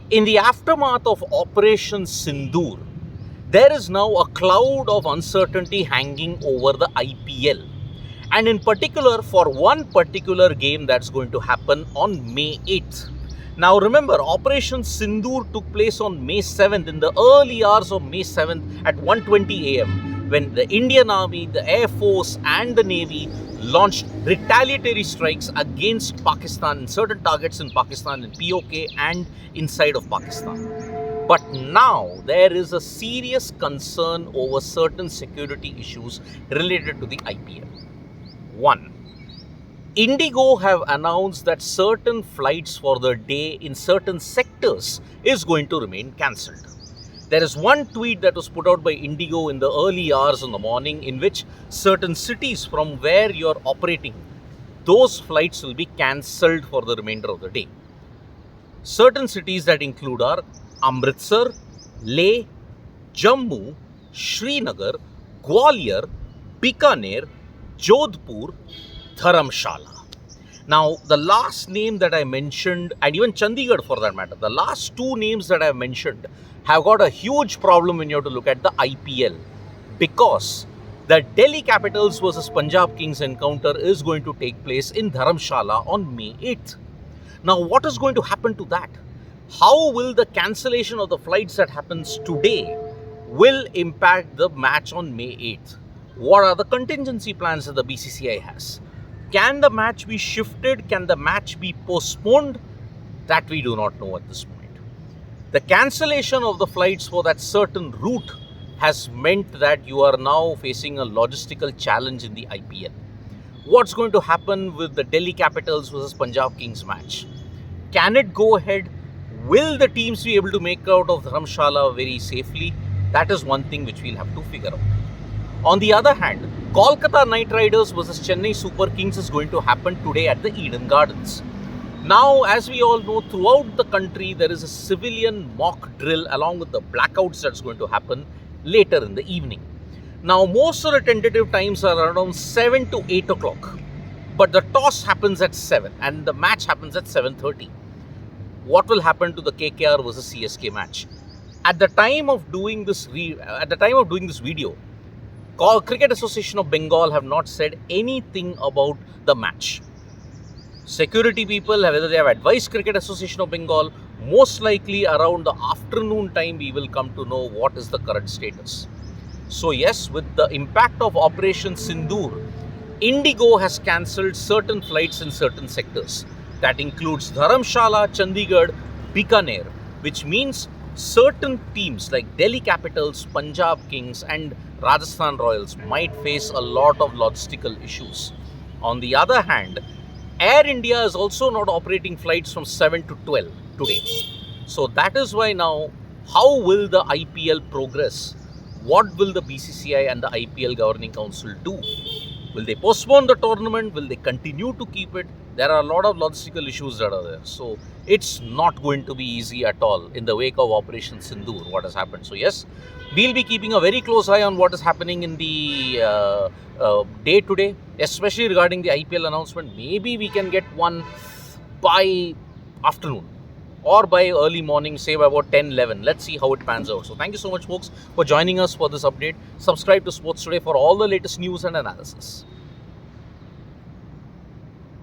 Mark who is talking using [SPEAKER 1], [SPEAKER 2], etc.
[SPEAKER 1] In the aftermath of Operation Sindoor, there is now a cloud of uncertainty hanging over the IPL. And in particular, for one particular game that's going to happen on May 8th. Now remember, Operation Sindoor took place on May 7th, in the early hours of May 7th at 1:20 a.m. when the Indian Army, the Air Force and the Navy launched retaliatory strikes against Pakistan, certain targets in Pakistan, in POK and inside of Pakistan. But now there is a serious concern over certain security issues related to the IPL. One, Indigo have announced that certain flights for the day in certain sectors is going to remain cancelled. There is one tweet that was put out by Indigo in the early hours in the morning in which certain cities from where you are operating, those flights will be cancelled for the remainder of the day. Certain cities that include are Amritsar, Leh, Jammu, Srinagar, Gwalior, Bikaner, Jodhpur, Dharamsala. Now, the last name that I mentioned, and even Chandigarh for that matter, the last two names that I mentioned have got a huge problem when you have to look at the IPL, because the Delhi Capitals versus Punjab Kings encounter is going to take place in Dharamsala on May 8th. Now, what is going to happen to that? How will the cancellation of the flights that happens today will impact the match on May 8th? What are the contingency plans that the BCCI has? Can the match be shifted? Can the match be postponed? That we do not know at this point. The cancellation of the flights for that certain route has meant that you are now facing a logistical challenge in the IPL. What's going to happen with the Delhi Capitals versus Punjab Kings match? Can it go ahead? Will the teams be able to make out of Dharamshala very safely? That is one thing which we'll have to figure out. On the other hand, Kolkata Knight Riders versus Chennai Super Kings is going to happen today at the Eden Gardens. Now, as we all know, throughout the country, there is a civilian mock drill along with the blackouts that's going to happen later in the evening. Now, most of the tentative times are around 7 to 8 o'clock. But the toss happens at 7 and the match happens at 7:30. What will happen to the KKR versus CSK match? At the time of doing this video, Cricket Association of Bengal have not said anything about the match. Security people, whether they have advised Cricket Association of Bengal, most likely around the afternoon time we will come to know what is the current status. So yes, with the impact of Operation Sindoor, Indigo has cancelled certain flights in certain sectors. That includes Dharamshala, Chandigarh, Bikaner, which means certain teams like Delhi Capitals, Punjab Kings and Rajasthan Royals might face a lot of logistical issues. On the other hand, Air India is also not operating flights from 7 to 12 today. So that is why now, how will the IPL progress? What will the BCCI and the IPL Governing Council do? Will they postpone the tournament? Will they continue to keep it? There are a lot of logistical issues that are there. So it's not going to be easy at all in the wake of Operation Sindoor, what has happened. So yes, we'll be keeping a very close eye on what is happening in the day today, especially regarding the IPL announcement. Maybe we can get one by afternoon or by early morning, say by about 10-11. Let's see how it pans out. So thank you so much, folks, for joining us for this update. Subscribe to Sports Today for all the latest news and analysis.